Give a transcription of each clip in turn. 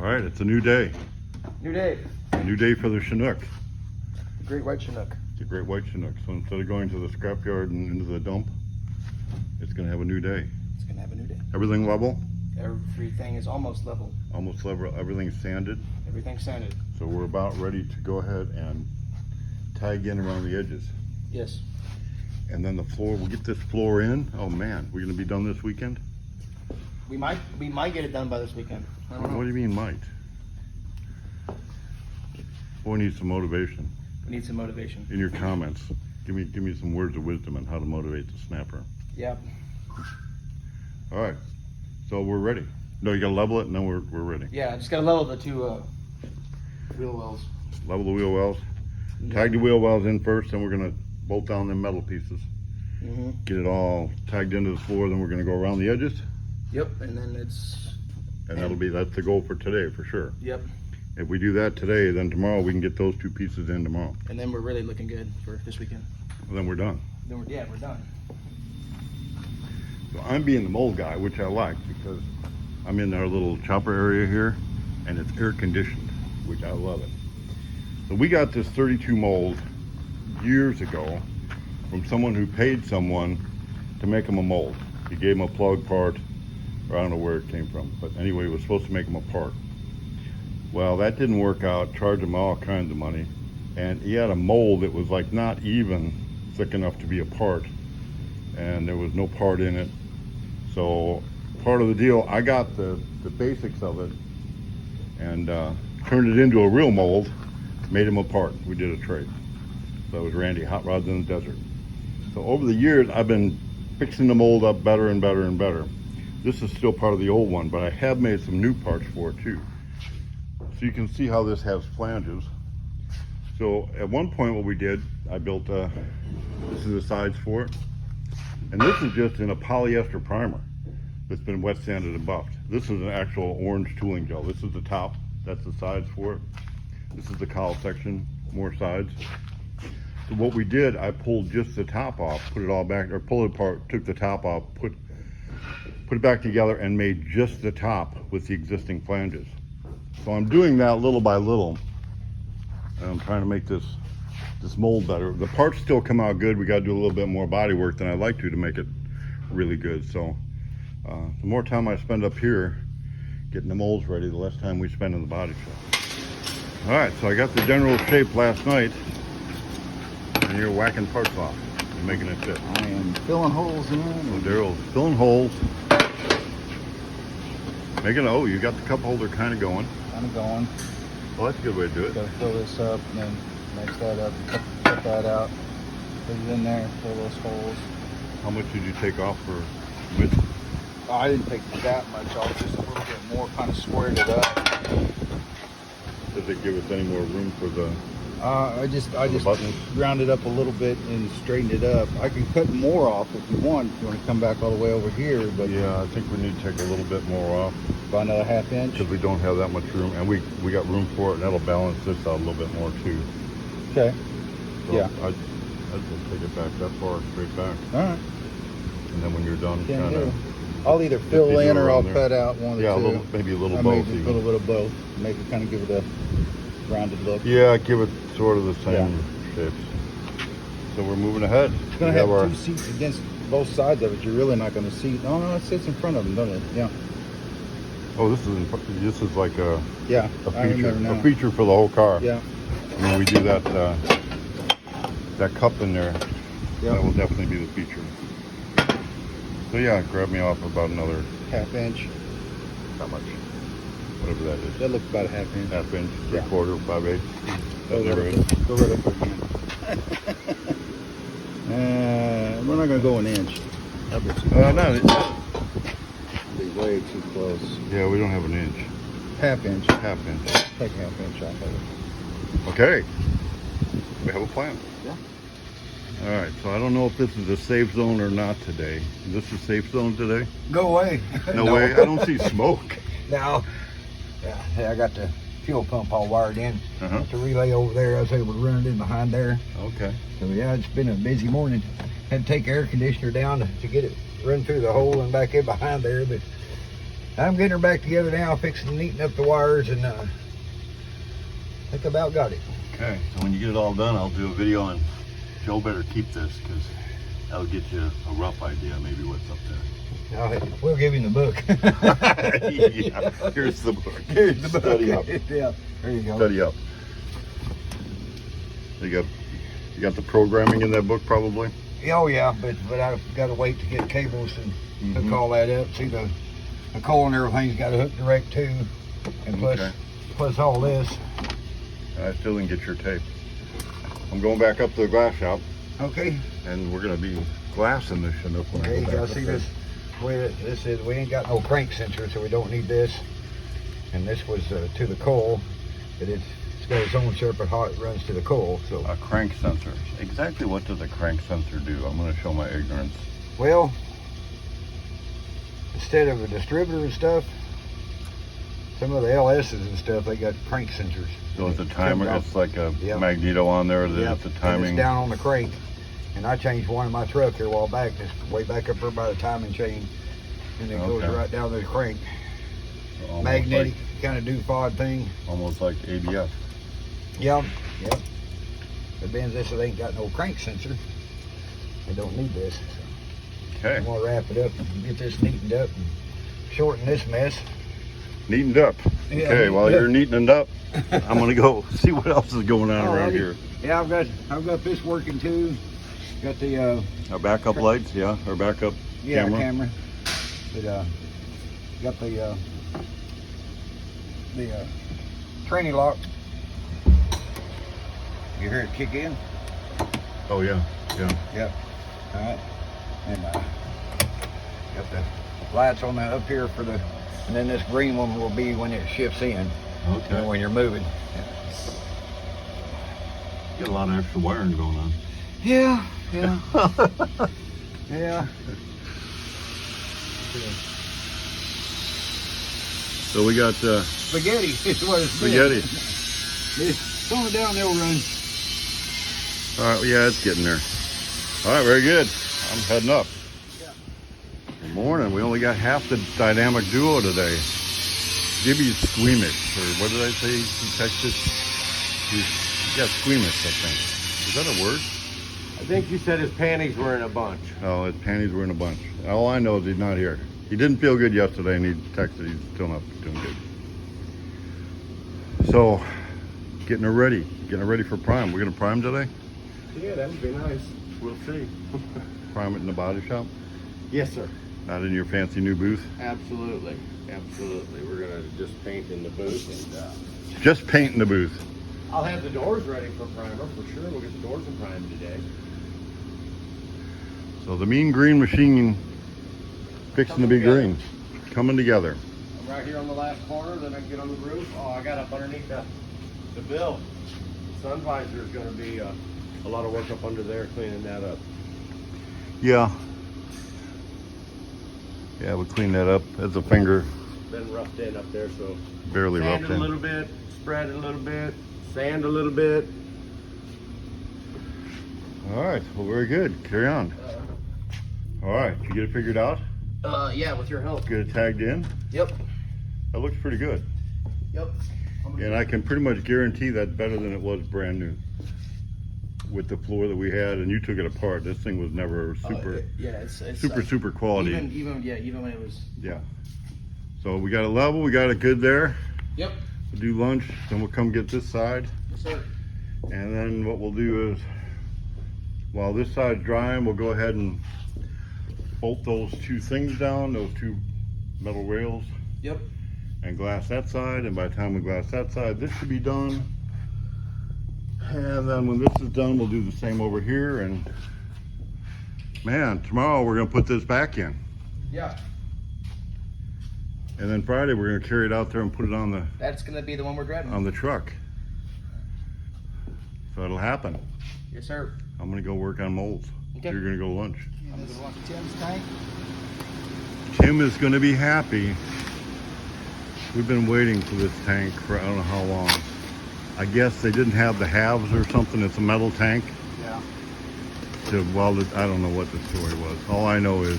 All right, it's a new day. New day. A new day for the Chinook. The great white Chinook. The great white Chinook. So instead of going to the scrapyard and into the dump, it's going to have a new day. It's going to have a new day. Everything level? Everything is almost level. Almost level. Everything's sanded. Everything's sanded. So we're about ready to go ahead and tag in around the edges. Yes. And then the floor, we'll get this floor in. Oh man, we're going to be done this weekend? We might get it done by this weekend. I don't know. What do you mean might? Boy needs some motivation. We need some motivation. In your comments, give me some words of wisdom on how to motivate the snapper. Yeah. All right, so we're ready. No, you gotta level it, and then we're ready. Yeah, I just gotta level the two wheel wells. Level the wheel wells. Tag the wheel wells in first, then we're gonna bolt down them metal pieces. Mm-hmm. Get it all tagged into the floor, then we're gonna go around the edges. Yep, and then it's... And that's the goal for today, for sure. Yep. If we do that today, then tomorrow we can get those two pieces in tomorrow. And then we're really looking good for this weekend. Well, then we're done. Then we're done. So I'm being the mold guy, which I like because I'm in our little chopper area here and it's air conditioned, which I love it. So we got this 32 mold years ago from someone who paid someone to make them a mold. He gave them a plug part, or I don't know where it came from, but anyway, it was supposed to make them a part. Well, that didn't work out, charged him all kinds of money. And he had a mold that was like not even thick enough to be a part. And there was no part in it. So part of the deal, I got the basics of it and turned it into a real mold, made him a part. We did a trade. So it was Randy, Hot Rods in the Desert. So over the years, I've been fixing the mold up better and better and better. This is still part of the old one, but I have made some new parts for it too. So you can see how this has flanges. So at one point what we did, I built, this is the sides for it. And this is just in a polyester primer that's been wet sanded and buffed. This is an actual orange tooling gel. This is the top, that's the sides for it. This is the cowl section, more sides. So what we did, I pulled just the top off, put it all back, or pulled it apart, took the top off, put it back together and made just the top with the existing flanges. So I'm doing that little by little. And I'm trying to make this mold better. The parts still come out good. We got to do a little bit more body work than I'd like to make it really good. So the more time I spend up here getting the molds ready, the less time we spend in the body shop. All right, so I got the general shape last night, and you're whacking parts off and making it fit. I am filling holes in. So Daryl's filling holes. Oh, you got the cup holder kind of going. Kind of going. Well, that's a good way to do it. Gotta fill this up and then mix that up, cut that out, put it in there, fill those holes. How much did you take off for width? Oh, I didn't take that much off, just a little bit more, kind of squared it up. Does it give us any more room for the I just buttons? rounded up a little bit and straightened it up. I can cut more off if you want. If you want to come back all the way over here, but Yeah, I think we need to take a little bit more off about another ½ inch. because we don't have that much room, and we got room for it, and that'll balance this out a little bit more too. Okay. So Yeah. I'd just take it back that far, straight back, All right. and then when you're done, Can kind do. of I'll either fill in or I'll there. cut out one of the two. Maybe a little I both. made a Even. little bit of both. Make it kind of give it a rounded look. Yeah, give it sort of the same shapes. So we're moving ahead. It's gonna We have our, two seats against both sides of it. You're really not gonna see. No, it sits in front of them, doesn't it? Yeah. oh, this is like a Yeah. I remember now. a feature for the whole car. Yeah. And when we do that that cup in there, Yeah. that will definitely be the feature. So yeah, grab me off about another ½ inch. how much? Whatever that is. That looks about a ½ inch. Half inch, Yeah. 3/4, 5/8. Go That right neighborhood. up, go right up again. We're not gonna go an inch. That'd be too No, be way too close. yeah, we don't have an inch. ½ inch. Half inch. Take ½ inch off of it. Okay. We have a plan. Yeah. All right, so I don't know if this is a safe zone or not today. Is this a safe zone today? Go away. No way. I don't see smoke. No. Yeah, I got the fuel pump all wired in. Uh-huh. The relay over there, I was able to run it in behind there. Okay. So yeah, it's been a busy morning. Had to take the air conditioner down to get it run through the hole and back in behind there, but I'm getting her back together now, fixing to neaten up the wires, and I think I about got it. Okay, so when you get it all done, I'll do a video, and Joe better keep this because that'll get you a rough idea maybe what's up there. We'll give him the book. Yeah, here's the book. Here's the book. Study up. Yeah, there you go. Study up. You got the programming in that book probably? Oh yeah, but I've got to wait to get cables and hook all that up. See the coal and everything's got to hook direct too, and plus all this. I still didn't get your tape. I'm going back up to the glass shop. Okay. And we're gonna be glassing this shit up when Okay, I you go gotta back see up this. Way this is, we ain't got no crank sensor, so we don't need this. And this was to the coal, but it's got its own separate how it runs to the coal. So a crank sensor. Exactly what does a crank sensor do? I'm gonna show my ignorance. well, instead of a distributor and stuff, some of the LSs and stuff, they got crank sensors. So it's a timer. It's like a magneto on there that it's the timing. And it's down on the crank. And I changed one in my truck here a while back, just way back up there by the timing chain, and it goes right down to the crank. Almost magnetic kind of doophod thing. Almost like ABS. Yep. But being this, it ain't got no crank sensor. I don't need this. So Okay. I'm gonna wrap it up and get this neatened up and shorten this mess. Neatened up. Yeah, Okay, while you're neatening up, I'm gonna go see what else is going on around here. Yeah, I've got this working too. Got the Our backup lights, our backup camera. But got the tranny lock. You hear it kick in? Oh yeah. Yep. All right. And got the lights on that up here for the, and then this green one will be when it shifts in. Okay. You know, when you're moving. Got a lot of extra wiring going on. Yeah. Yeah. So we got Spaghetti is what it's spaghetti. Tone it down, they'll run. All right, yeah, it's getting there. All right, very good. I'm heading up. Yeah. Good morning. We only got half the dynamic duo today. Gibby's squeamish, or what did I say? He texted. He got squeamish, I think. Is that a word? I think he said his panties were in a bunch. Oh, his panties were in a bunch. All I know is he's not here. He didn't feel good yesterday, and he texted he's still not doing good. So, getting her ready for prime. We're gonna prime today? Yeah, that would be nice. We'll see. Prime it in the body shop? Yes, sir. Not in your fancy new booth? Absolutely. We're gonna just paint in the booth, and Just paint in the booth. I'll have the doors ready for primer for sure. We'll get the doors in prime today. So the mean green machine fixing to be green. Coming together. I'm right here on the last corner, then I can get on the roof. Oh, I got up underneath the bill. The sun visor is gonna be a lot of work up under there cleaning that up. Yeah. Yeah, we clean that up. That's a finger Been roughed in up there, so barely sand roughed it a in. little bit, spread it a little bit, sand a little bit. All right, well, very good. Carry on. All right, you get it figured out? Yeah, with your help. Get it tagged in? Yep. That looks pretty good. Yep. And I can pretty much guarantee that's better than it was brand new. With the floor that we had, and you took it apart. This thing was never super, Yeah, it's super quality. Even when it was. Yeah. So we got it level, we got it good there. Yep. We'll do lunch, then we'll come get this side. Yes, sir. And then what we'll do is, while this side's drying, we'll go ahead and bolt those two things down, those two metal rails. Yep. And glass that side, and by the time we glass that side, this should be done. And then when this is done, we'll do the same over here, and man, tomorrow we're gonna put this back in. Yeah. And then Friday, we're gonna carry it out there and put it on That's gonna be the one we're driving. the truck. So it'll happen. Yes, sir. I'm gonna go work on molds. Okay. You're gonna go lunch. I'm gonna watch Tim's tank. Tim is gonna be happy. We've been waiting for this tank for I don't know how long. I guess they didn't have the halves or something. It's a metal tank. Yeah. To weld it. I don't know what the story was. All I know is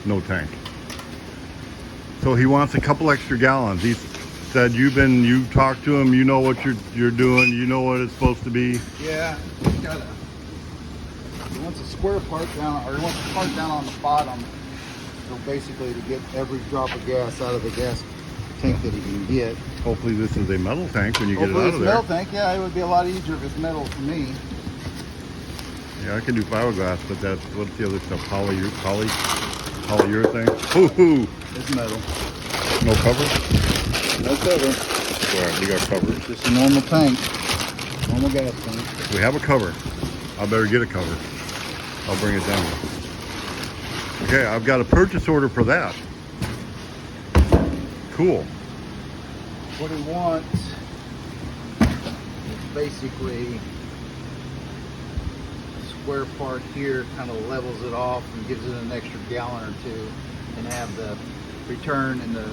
no tank. So he wants a couple extra gallons. He said you've talked to him, you know what you're doing, you know what it's supposed to be. Yeah, he wants a square part down, or he wants a part down on the bottom. So basically to get every drop of gas out of the gas tank that he can get. Hopefully this is a metal tank when you get it Hopefully out of it's a there. metal tank, yeah, it would be a lot easier if it's metal for me. Yeah, I can do fiberglass, but that's, what's the other stuff? Polyurethane? Hoo-hoo! It's metal. No cover? No cover. All right, we got covers. Just a normal tank. Normal gas tank. We have a cover. I better get a cover. I'll bring it down. Okay, I've got a purchase order for that. Cool. What he wants is basically a square part here, kind of levels it off and gives it an extra gallon or two, and have the return and the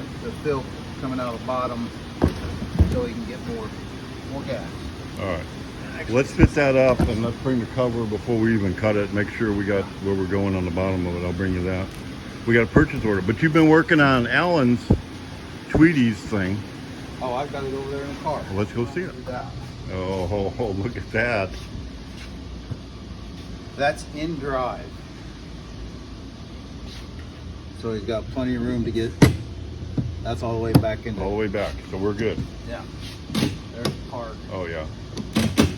fill coming out of the bottom so he can get more gas. All right. Let's fit that up and let's bring the cover before we even cut it. Make sure we got where we're going on the bottom of it. I'll bring you that. We got a purchase order, but you've been working on Alan's Tweety's thing. Oh, I've got it over there in the car. Well, let's go see it. Oh, look at that. That's in drive. So he's got plenty of room to get, that's all the way back in All the way back, so we're good. Yeah. There's the park. Oh yeah.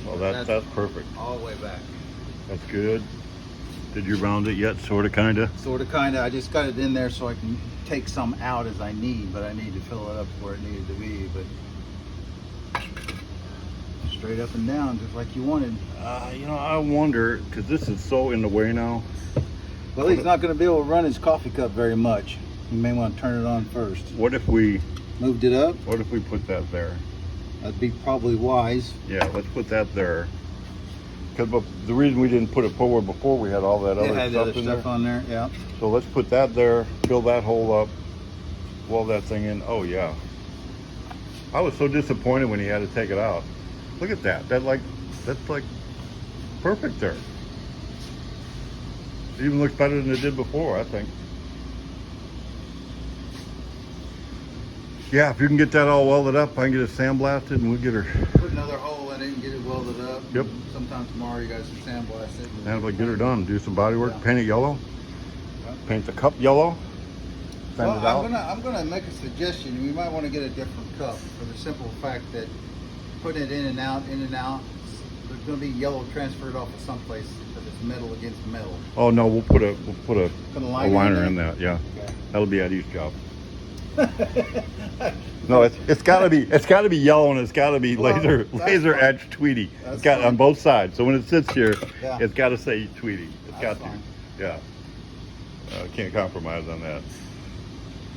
Well, that's perfect. All the way back. That's good. Did you round it yet? Sorta, kinda. Sorta, kinda. I just got it in there so I can take some out as I need, but I need to fill it up where it needed to be. But straight up and down, just like you wanted. You know, I wonder, because this is so in the way now. Well, he's not going to be able to run his coffee cup very much. You may want to turn it on first. What if we Moved it up? What if we put that there? That'd be probably wise. Yeah, let's put that there. Because the reason we didn't put it forward before, we had all that It other had the stuff other in stuff there. on there, yeah. So let's put that there, fill that hole up, weld that thing in. Oh yeah. I was so disappointed when he had to take it out. Look at that. That's like perfect there. It even looks better than it did before, I think. Yeah, if you can get that all welded up, I can get it sandblasted and we'll get her. Put another hole in it and get it welded up. Yep. Sometime tomorrow you guys can sandblast it. And if I get her done, do some body work, Yeah. paint it yellow, paint the cup yellow, sand Well, it out. I'm gonna make a suggestion. We might want to get a different cup for the simple fact that putting it in and out, there's gonna be yellow transferred off of someplace because it's metal against metal. Oh no, we'll put a Put a a liner liner in there? that. Yeah, Okay. that'll be Eddie's job. No, it's gotta be yellow and it's gotta be Well, laser that's fine. etched Tweety. That's It's got fine. on both sides. So when it sits here, Yeah. it's gotta say Tweety. It's got That's to. fine. Yeah. Can't compromise on that.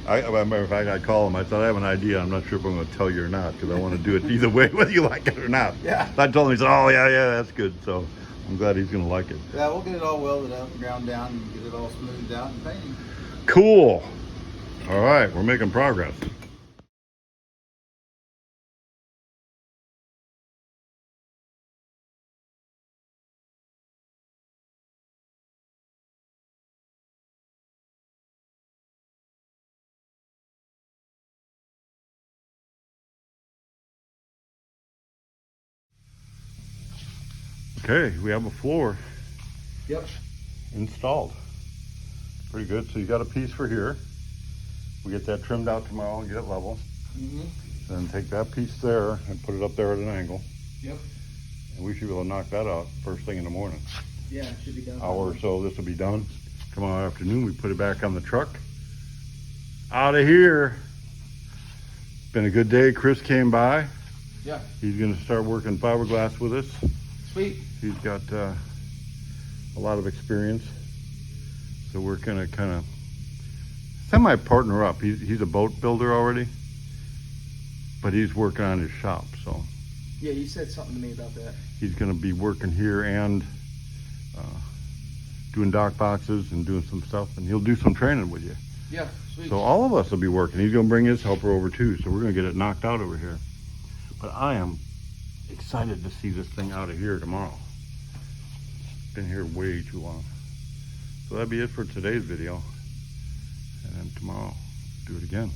As a matter of fact, I call him. I thought I have an idea. I'm not sure if I'm going to tell you or not because I want to do it either way, whether you like it or not. Yeah. I told him. He said, "Oh yeah, that's good." So I'm glad he's going to like it. Yeah, we'll get it all welded up and ground down and get it all smoothed out and painted. Cool. All right, we're making progress. Okay, we have a floor Yep. installed. Pretty good. So you got a piece for here. We get that trimmed out tomorrow and get it level. Mm-hmm. Then take that piece there and put it up there at an angle. Yep. And we should be able to knock that out first thing in the morning. Yeah, it should be done. Hour or so, this will be done. Tomorrow afternoon, we put it back on the truck. Out of here. Been a good day. Chris came by. Yeah. He's going to start working fiberglass with us. Sweet. He's got a lot of experience. So we're going to kind of semi-partner up. He's a boat builder already, but he's working on his shop. So Yeah, you said something to me about that. he's going to be working here and doing dock boxes and doing some stuff. And he'll do some training with you. Yeah, sweet. So all of us will be working. He's going to bring his helper over too. So we're going to get it knocked out over here. But I am excited to see this thing out of here tomorrow. Been here way too long. So that'd be it for today's video. And then tomorrow, do it again.